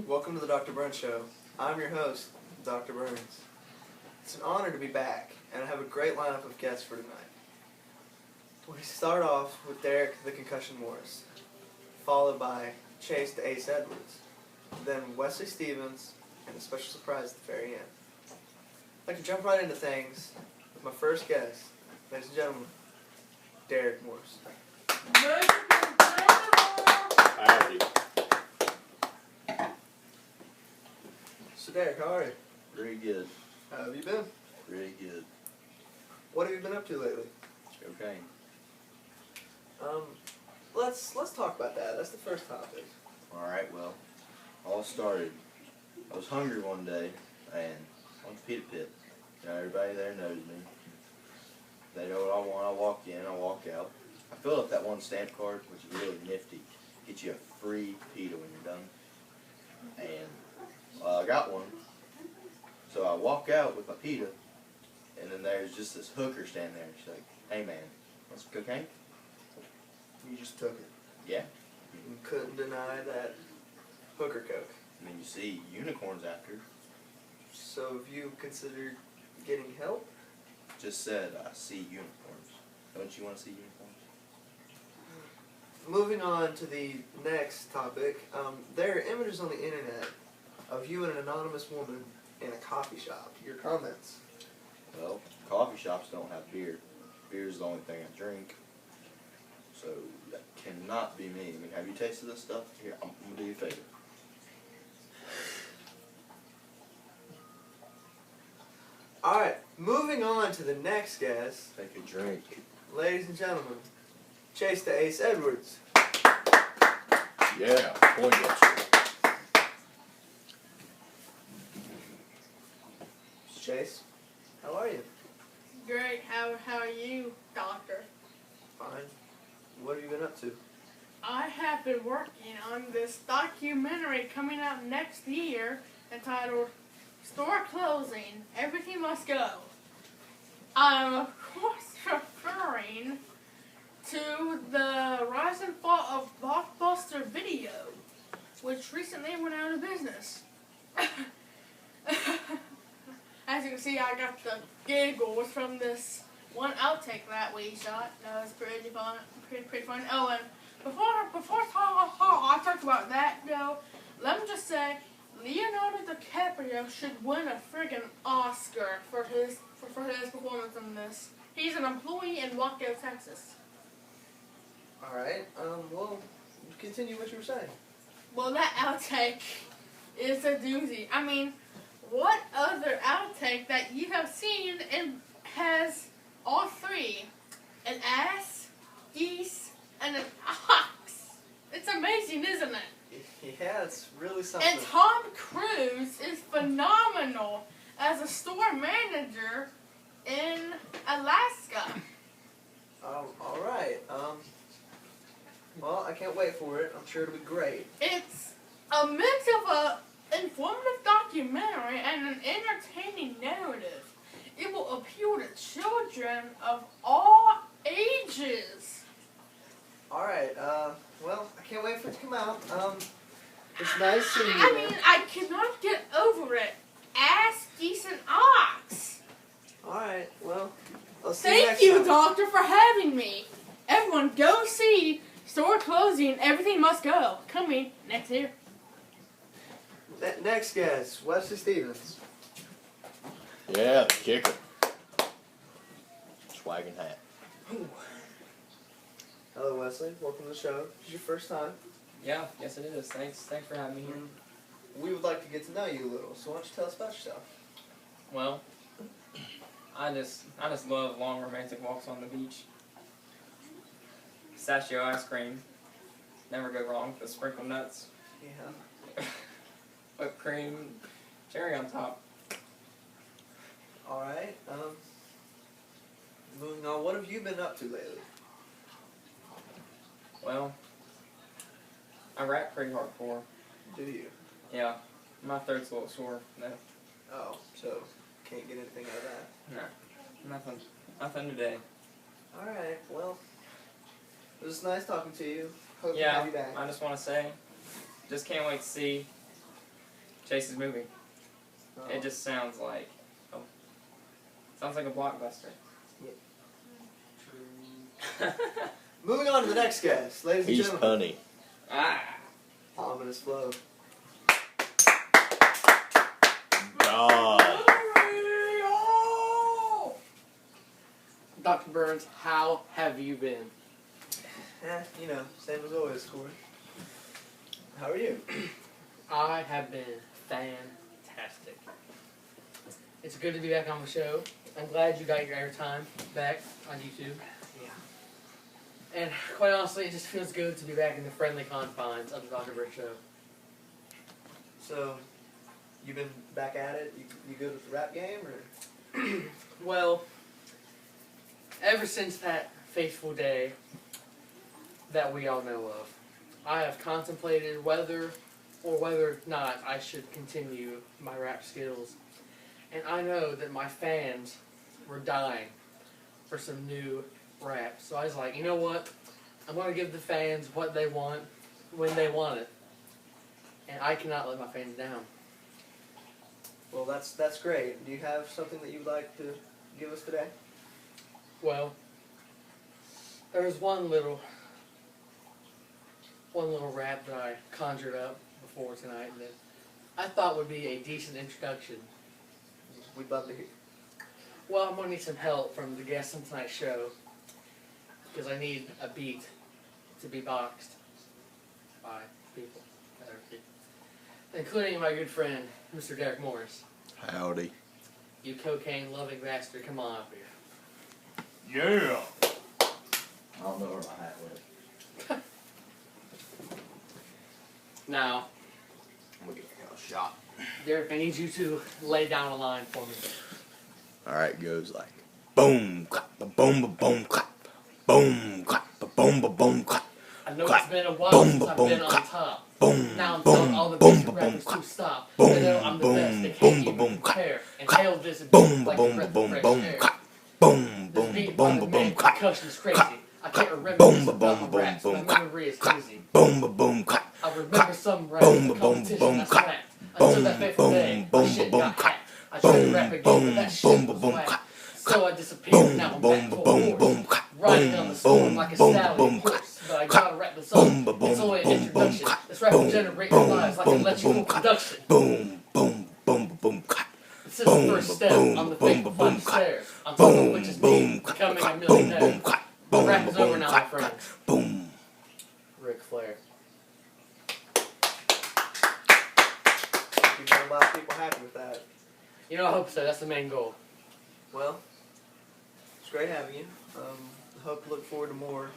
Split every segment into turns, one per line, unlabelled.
Welcome to the Dr. Burns Show. I'm your host, Dr. Burns. It's an honor to be back, and I have a great lineup of guests for tonight. We start off with Derek the Concussion Morris, followed by Chase the Ace Edwards, then Wesley Stephens, and a special surprise at the very end. I'd like to jump right into things with my first guest, ladies and gentlemen, Derek Morris.
Howdy.
So Derek, how are you?
Very good.
How have you been?
Very good.
What have you been up to lately?
Okay.
Let's talk about that. That's the first topic.
Alright, well, all started. I was hungry one day, and I went to Pita Pit. You know, everybody there knows me. They know what I want. I walk in, I walk out. I fill up that one stamp card, which is really nifty. Get you a free pita when you're done. And I got one. So I walk out with my pita, and then there's just this hooker standing there. She's like, "Hey man, want some cocaine?"
You just took it.
Yeah.
You couldn't deny that hooker coke.
I mean, you see unicorns after.
So have you considered getting help?
Just said I see unicorns. Don't you want to see unicorns?
Moving on to the next topic, there are images on the internet of you and an anonymous woman in a coffee shop. Your comments?
Well, coffee shops don't have beer. Beer is the only thing I drink. So that cannot be me. I mean, have you tasted this stuff? Here, I'm going to do you a favor.
Alright, moving on to the next guest.
Take a drink.
Ladies and gentlemen, Chase the Ace Edwards.
Yeah, Poindexter.
Chase, how are you?
Great. How are you, Doctor?
Fine. What have you been up to?
I have been working on this documentary coming out next year entitled Store Closing, Everything Must Go. I'm of course referring to the rise and fall of Blockbuster Video, which recently went out of business. As you can see, I got the giggles from this one outtake that we shot. That was pretty fun. Pretty fun. Oh, and before I talk about that, though, let me just say, Leonardo DiCaprio should win a friggin' Oscar for his performance in this. He's an employee in Waco, Texas.
Alright, well, continue what you were saying.
Well, that outtake is a doozy. I mean, what other outtake that you have seen and has all three? An ass, geese, and an ox. It's amazing, isn't it?
Yeah, it's really something.
And Tom Cruise is phenomenal as a store manager in Alaska.
Alright, well, I can't wait for it. I'm sure it'll be great.
It's a mix of a informative documentary and an entertaining narrative. It will appeal to children of all ages.
Alright, well, I can't wait for it to come out. It's nice seeing you.
I mean, I cannot get over it. Ass, geese, and ox.
Alright, well, I'll see you next
Thank you,
time.
Doctor, for having me. Everyone, go see Store Closing, Everything Must Go. Coming next year.
Next guest, Wesley Stephens.
Yeah, the kicker. Swaggin' hat.
Hello, Wesley. Welcome to the show. This is your first time.
Yeah, yes it is. Thanks for having me here.
We would like to get to know you a little, so why don't you tell us about yourself?
Well, I just love long romantic walks on the beach. Pistachio ice cream, never go wrong with the sprinkled nuts,
Yeah.
whipped cream, cherry on top.
Alright, moving on, what have you been up to lately?
Well, I rap pretty hardcore.
Do you?
Yeah, my throat's a little sore. No,
Oh, so can't get anything out of that.
nothing today.
Alright, well, It was nice talking to you. Hope to
Yeah,
have you back.
I just want to say, just can't wait to see Chase's movie.
Oh.
It just sounds like a blockbuster.
Moving on to the next guest, ladies and
He's
gentlemen.
funny.
Ah.
Ominous flow.
God.
Dr. Burns, how have you been?
You know, same as always, Corey. How are you?
I have been fantastic. It's good to be back on the show. I'm glad you got your airtime back on YouTube.
Yeah.
And quite honestly, it just feels good to be back in the friendly confines of the Dr. Burns show.
So, you been back at it? You good with the rap game, or?
Well, ever since that fateful day that we all know of, I have contemplated whether or not I should continue my rap skills. And I know that my fans were dying for some new rap. So I was like, you know what? I'm going to give the fans what they want when they want it. And I cannot let my fans down.
Well, that's great. Do you have something that you'd like to give us today?
Well, there was one little rap that I conjured up before tonight that I thought would be a decent introduction.
We'd love to hear.
Well, I'm going to need some help from the guests on tonight's show because I need a beat to be boxed by people, other people, including my good friend, Mr. Derek Morris.
Howdy.
You cocaine-loving bastard, come on up here.
Yeah.
I don't know where my hat went.
Now,
I'm gonna give a shot.
Derek, I need you to lay down a line for me.
Alright, it goes like boom, clap, ba boom, ba boom, clap. Boom, clap, ba boom, ba boom, clap.
I know
Clap.
it's been a while
Boom,
since
ba
I've
boom,
been on
clap.
top.
Boom,
Now I'm telling all the
boom,
basic
boom, ba boom,
rappers
clap.
to stop.
Boom,
They know I'm the
boom,
best. They
boom,
can't
ba
even
boom, clap.
compare.
Clap.
Inhale this and
Boom, ba
like a
boom, ba
breath of
boom,
fresh
boom,
air.
clap. Boom,
This
boom, ba
beat
boom,
by
ba
the
boom,
man
clap.
percussion's crazy.
Clap.
I can't remember
Boom,
just
ba
about
boom,
my raps.
boom,
My
boom, clap.
memory is
Clap.
hazy.
Boom, ba boom, clap.
I remember some raps,
Boom,
the
ba boom,
competition
boom,
I
clap.
slapped. Until that
Boom,
fateful day,
boom,
my
boom,
shit
boom,
got
clap.
hacked. I tried to rap
Boom,
again, but
boom,
that
boom,
shit
ba
was
boom,
whack.
clap.
So I disappeared,
Boom,
now I'm
boom,
back
ba
full
boom,
force.
boom, clap.
Riding on
Boom,
the storm
boom,
like a
boom,
stallion
boom, clap.
horse. But I
Clap.
gotta rap this
Boom,
song.
ba boom,
It's only an
boom, boom,
introduction.
clap.
This rap will
Boom,
generate
boom,
lives like
boom,
electrical
boom, clap.
production.
Boom, boom, boom, boom, clap.
This is
Boom,
the first step
boom,
on the
boom,
fateful
boom,
flight
clap.
stairs. On top of
Boom,
which is
boom,
me
clap,
becoming a
clap. Boom,
millionaire.
boom, clap.
The
Boom,
rap is over
boom,
now, my
clap, clap.
friends.
Boom.
Ric Flair.
You've got a lot of people happy with that.
You know, I hope so. That's the main goal.
Well, it's great having you. I hope to look forward to more.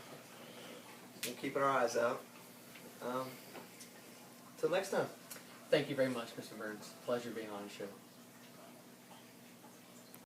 We'll keep our eyes out. Till next time.
Thank you very much, Mr. Burns. Pleasure being on the show.